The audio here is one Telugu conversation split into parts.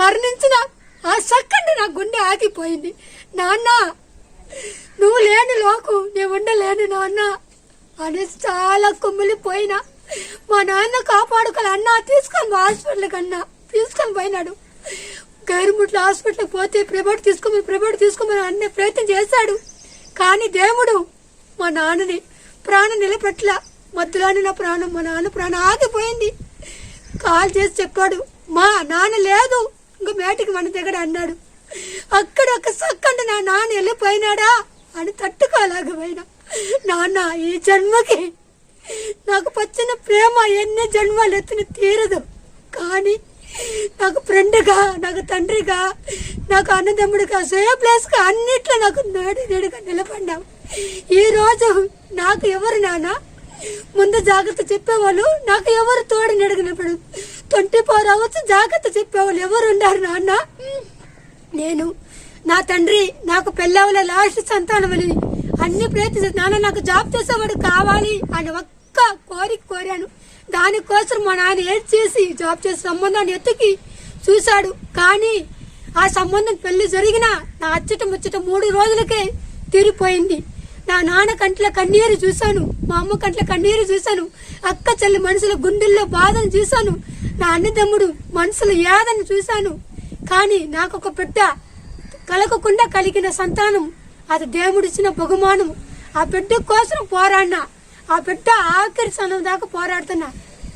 మరణించిన ఆ సెకండ్ నా గుండె ఆగిపోయింది. నాన్న నువ్వు లేని లోకు నేను ఉండలేను నాన్న అనేసి చాలా కుమ్మిలిపోయినా. మా నాన్న కాపాడుకోవాలి అన్న తీసుకొని హాస్పిటల్కి అన్నా తీసుకొని పోయినాడు. గవర్నమెంట్ హాస్పిటల్కి పోతే ప్రైవేట్ తీసుకోమని అన్నీ ప్రయత్నం చేశాడు. కానీ దేవుడు మా నాన్నని ప్రాణం నిలబెట్టలా. మధ్యలోనే మా నాన్న ప్రాణం ఆగిపోయింది. కాల్ చేసి చెప్పాడు, మా నాన్న లేదు ఇంకా మేటికి మన దగ్గర అన్నాడు. అక్కడ ఒక సెకండ్ నా నాన్న వెళ్ళిపోయినాడా అని తట్టుకోలేకపోయినా. నాన్న ఈ జన్మకి నాకు పచ్చిన ప్రేమ ఎన్ని జన్మలు ఎత్తిన తీరదు. కానీ నాకు ఫ్రెండ్గా, నాకు తండ్రిగా, నాకు అన్నదమ్ముడిగా, సేమ్ ప్లేస్గా అన్నిట్లో నాకు నేడుగా నిలబడ్డావు. ఈరోజు నాకు ఎవరు నాన్న ముందు జాగ్రత్త చెప్పేవాళ్ళు, నాకు ఎవరు తోడు నెడుగు నిలబడు 24 hours జాగ్రత్త చెప్పేవాళ్ళు ఎవరు ఉన్నారు నాన్న? నేను నా తండ్రి నాకు పెళ్ళవల లాస్ట్ సంతానం అని అన్ని ప్రయత్నించాను. నాన్న నాకు జాబ్ చేసేవాడు కావాలి అని ఒక్క కోరిక కోరాను. దానికోసం మా నాన్న ఏడ్ చేసి జాబ్ చేసే సంబంధాన్ని ఎత్తుకి చూశాడు. కానీ ఆ సంబంధం పెళ్లి జరిగిన నా అచ్చట ముచ్చట 3 రోజులకే తీరిపోయింది. నా నాన్న కంట్ల కన్నీరు చూశాను, మా అమ్మ కంట్ల కన్నీరు చూశాను, అక్క చెల్లి మనసుల గుండెల్లో బాధను చూశాను, నా అన్నదమ్ముడు మనసుల యాదను చూశాను. కానీ నాకు ఒక బిడ్డ కలగకుండా కలిగిన సంతానం అది దేవుడిచ్చిన బహుమానం. ఆ బిడ్డ కోసం పోరాడినా, ఆ బిడ్డ ఆఖరి సమయం దాకా పోరాడుతున్నా.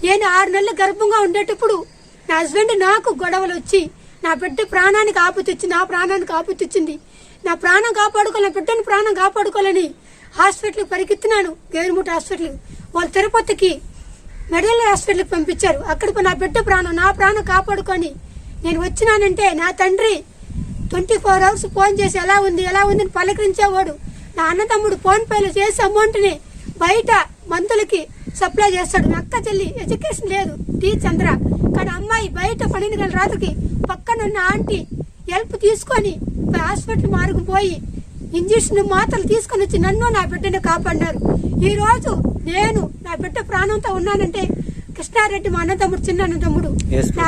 నేను 6 నెలలు గర్భంగా ఉండేటప్పుడు నా హస్బెండ్ నాకు గొడవలు వచ్చి నా బిడ్డ ప్రాణానికి ఆపుతొచ్చింది, నా ప్రాణానికి ఆపుతొచ్చింది. నా ప్రాణం కాపాడుకోవాలి, నా బిడ్డని ప్రాణం కాపాడుకోవాలని హాస్పిటల్కి పరిగెత్తినాను. గవర్నమెంట్ హాస్పిటల్ వాళ్ళు తిరుపతికి మెడికల్ హాస్పిటల్కి పంపించారు. అక్కడ నా బిడ్డ ప్రాణం, నా ప్రాణం కాపాడుకొని నేను వచ్చినానంటే నా తండ్రి 24 hours ఫోన్ చేసి ఎలా ఉంది అని పలకరించేవాడు. నా అన్నతమ్ముడు ఫోన్ పేలో చేసి అమౌంట్ని బయట మందులకి సప్లై చేస్తాడు. నా అక్క చెల్లి ఎడ్యుకేషన్ లేదు, టీ చంద్ర. కానీ అమ్మాయి బయట 12 గంటల రాత్రికి పక్కనున్న ఆంటీ హెల్ప్ తీసుకొని హాస్పిటల్ మార్గపోయి ఇంజక్షన్ మాత్రలు తీసుకొని వచ్చి నన్ను నా బిడ్డను కాపాడినారు. ఈ రోజు నేను నా బిడ్డ ప్రాణంతో ఉన్నానంటే కృష్ణారెడ్డి మా అన్నతమ్ముడు, చిన్న అన్నతమ్ముడు, నా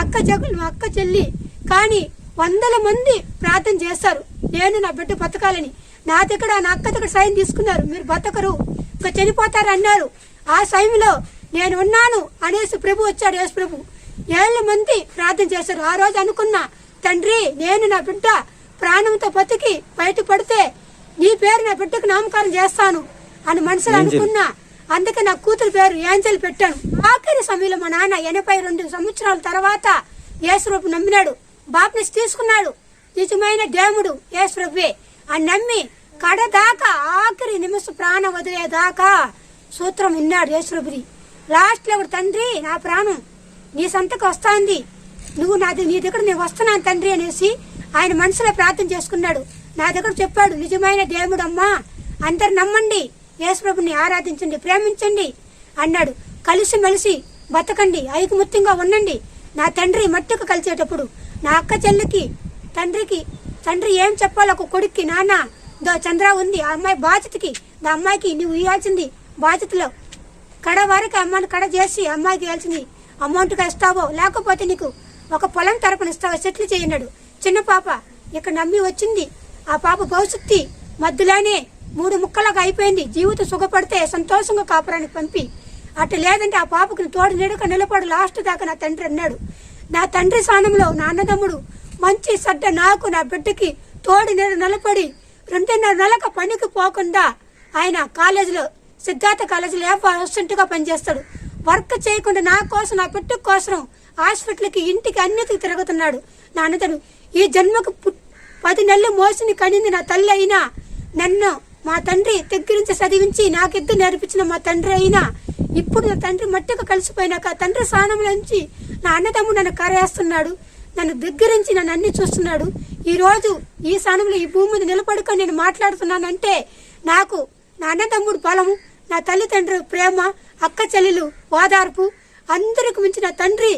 అక్క చెల్లి. కానీ 100 మంది ప్రార్థన చేస్తారు నేను నా బిడ్డ బతకాలని. నా దగ్గర నా అక్క దగ్గర సైన్ తీసుకున్నారు, మీరు బతకరు ఇంకా చనిపోతారు అన్నారు. ఆ సమయంలో నేను ఉన్నాను అనేసి ప్రభు వచ్చాడు. యేసు ప్రభు 7 మంది ప్రార్థన చేశారు. ఆ రోజు అనుకున్నా, తండ్రి నేను నా బిడ్డ ప్రాణంతో బతికి బయట పడితే నీ పేరు నా బిడ్డకు నామకరణం చేస్తాను అని మనసులో అనుకున్నా. అందుకే నా కూతురు పేరు ఏంజల్ పెట్టాను. ఆఖరి సమయంలో మా నాన్న 82 సంవత్సరాల తర్వాత యేసు ప్రభు నమ్మినాడు, బాప్టిస్ట్ తీసుకున్నాడు. నిజమైన దేవుడు యేసు ప్రభువే అని నమ్మి కడదాకా ఆఖరి నిమిషం ప్రాణం వదిలేదాకా సూత్రం విన్నాడు యేసు ప్రభుని. లాస్ట్ లో కూడా తండ్రి నా ప్రాణం నీ సంతకు వస్తాంది, నువ్వు నీ దగ్గర నేను వస్తున్నాను తండ్రి అనేసి ఆయన మనసులో ప్రార్థన చేసుకున్నాడు. నా దగ్గర చెప్పాడు, నిజమైన దేవుడు అమ్మా, అందరు నమ్మండి, యేసు ప్రభుని ఆరాధించండి, ప్రేమించండి అన్నాడు. కలిసిమెలిసి బతకండి, ఐకమత్యంగా ఉండండి. నా తండ్రి మట్టుకు కలిసేటప్పుడు నా అక్క చెల్లికి తండ్రి ఏం చెప్పాలి ఒక కొడుక్కి, నాన్న చంద్ర ఉంది ఆ అమ్మాయి బాధ్యతకి, ఆ అమ్మాయికి నువ్వు ఇవ్వాల్సింది బాధ్యతలో కడ వరకు అమ్మాయిని కడ చేసి అమ్మాయికి ఇవ్వాల్సింది అమౌంట్గా ఇస్తావో లేకపోతే నీకు ఒక పొలం తరపున ఇస్తావో సెటిల్ చేయన్నాడు. చిన్న పాప ఇక్కడ నమ్మి వచ్చింది. ఆ పాప భవిష్యత్తు మధ్యలోనే 3 ముక్కలుగా అయిపోయింది. జీవితం సుఖపడితే సంతోషంగా కాపురానికి పంపి, అటు లేదంటే ఆ పాపకు తోడు నీడక నిలబడు లాస్ట్ దాకా నా తండ్రి అన్నాడు. నా తండ్రి స్థానంలో నా అన్నదమ్ముడు మంచి సడ్డ నాకు నా బిడ్డకి తోడు నీడ నిలబడి 2.5 నెలలకు పనికి పోకుండా ఆయన కాలేజీలో సిద్ధార్థ కాలేజీలో అసిస్టెంట్ గా పనిచేస్తాడు. వర్క్ చేయకుండా నా కోసం నా బిడ్డ కోసం హాస్పిటల్కి ఇంటికి అన్నిటికి తిరుగుతున్నాడు. నా అన్నతను ఈ జన్మకు 10 నెలలు మోసిని కనింది నా తల్లి అయినా, నన్ను మా తండ్రి దగ్గరించి చదివించి నాకిద్దరు నేర్పించిన మా తండ్రి అయినా, ఇప్పుడు నా తండ్రి మట్టిగా కలిసిపోయినాక తండ్రి స్థానంలో నుంచి నా అన్నదమ్ముడు నన్ను కరేస్తున్నాడు, నన్ను దగ్గరించి నన్ను అన్ని చూస్తున్నాడు. ఈ రోజు ఈ స్థానంలో ఈ భూమి మీద నిలబడుకొని నేను మాట్లాడుతున్నానంటే నాకు నా అన్నదమ్ముడు బలము, నా తల్లిదండ్రుల ప్రేమ, అక్క చెల్లెలు ఓదార్పు, అందరికి మించి నా తండ్రి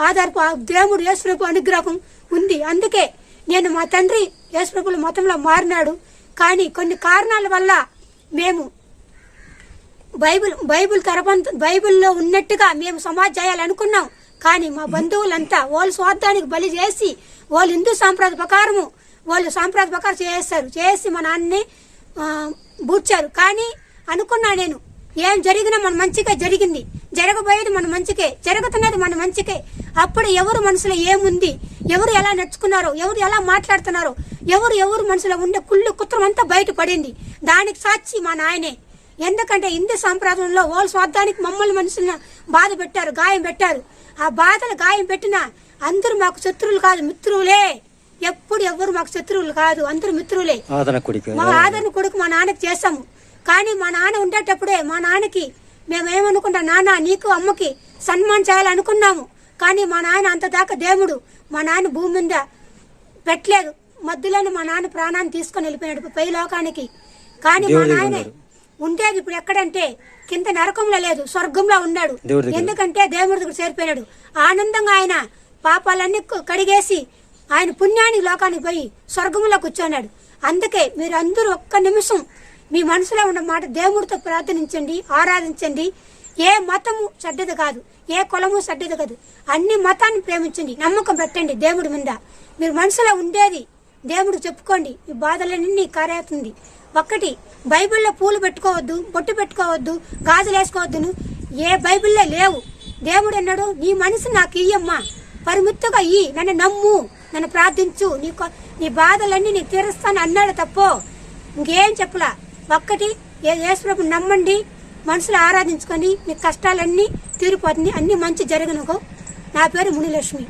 ఆధారపు ఆ దేవుడు యేసు ప్రభు అనుగ్రహం ఉంది. అందుకే నేను మా తండ్రి యేసు ప్రభుల మతంలో మారినాడు. కానీ కొన్ని కారణాల వల్ల మేము బైబిల్లో ఉన్నట్టుగా మేము సమాజ్ చేయాలనుకున్నాం. కానీ మా బంధువులంతా వాళ్ళ స్వార్థానికి బలి చేసి వాళ్ళు హిందూ సాంప్రదాయ ప్రకారము వాళ్ళు సాంప్రదాయ ప్రకారం చేసి మా నాన్నని బూడ్చారు. కానీ అనుకున్నా నేను ఏం జరిగినా మన మంచిగా జరిగింది, జరగబోయేది మన మంచికే, జరుగుతున్నది మన మంచికే. అప్పుడు ఎవరు మనసులో ఏముంది, ఎవరు ఎలా నడుచుకున్నారో, ఎవరు ఎలా మాట్లాడుతున్నారో, ఎవరు మనసులో ఉండే కుళ్ళు కుత్రం అంతా బయటపడింది. దానికి సాక్షి మా నాయనే. ఎందుకంటే హిందూ సాంప్రదాయంలో వాళ్ళు స్వార్థానికి మమ్మల్ని మనుషులను బాధ పెట్టారు, గాయం పెట్టారు. ఆ బాధలు గాయం పెట్టినా అందరూ మాకు శత్రువులు కాదు, మిత్రులే. ఎప్పుడు ఎవరు మాకు శత్రువులు కాదు, అందరూ మిత్రులే. మా ఆదరణ కొడుకు మా నాన్నకి చేసాము. కానీ మా నాన్న ఉండేటప్పుడే మా నాన్నకి మేమేమనుకుంటాం, నాన్న నీకు అమ్మకి సన్మానం చేయాలనుకున్నాము. కానీ మా నాన్న అంత దాకా దేవుడు మా నాన్న భూమి మీద పెట్టలేదు. మధ్యలోనే మా నాన్న ప్రాణాన్ని తీసుకొని వెళ్ళిపోయాడు పై లోకానికి. కానీ మా నాయనే ఉండేది ఇప్పుడు ఎక్కడంటే కింద నరకంలో లేదు, స్వర్గంలో ఉన్నాడు. ఎందుకంటే దేవుడి దగ్గర చేరిపోయాడు. ఆనందంగా ఆయన పాపాలన్నీ కడిగేసి ఆయన పుణ్యానికి లోకానికి పోయి స్వర్గంలో కూర్చున్నాడు. అందుకే మీరు అందరూ ఒక్క నిమిషం మీ మనసులో ఉన్న మాట దేవుడితో ప్రార్థించండి, ఆరాధించండి. ఏ మతము చెడ్డది కాదు, ఏ కులము చెడ్డది కాదు. అన్ని మతాన్ని ప్రేమించండి, నమ్మకం పెట్టండి దేవుడి మీద. మీరు మనసులో ఉండేది దేవుడికి చెప్పుకోండి. ఈ బాధలన్నీ కారేస్తుంది. ఒక్కటి, బైబిల్లో పూలు పెట్టుకోవద్దు, బొట్టు పెట్టుకోవద్దు, గాజులు వేసుకోవద్దును ఏ బైబిల్లో లేవు. దేవుడు అన్నాడు, నీ మనసు నాకు ఇయ్యమ్మా, పరిమిత్తుగా ఇయ్యి, నన్ను నమ్ము, నన్ను ప్రార్థించు, నీ బాధలన్నీ నీకు తీరుస్తాను అన్నాడు తప్ప ఇంకేం చెప్పలా. ఒక్కటి, యేసుప్రభుని నమ్మండి, మనసులో ఆరాధించుకొని మీ కష్టాలన్నీ తీరిపోతుంది, అన్ని మంచి జరగనుకో. నా పేరు మునిలక్ష్మి.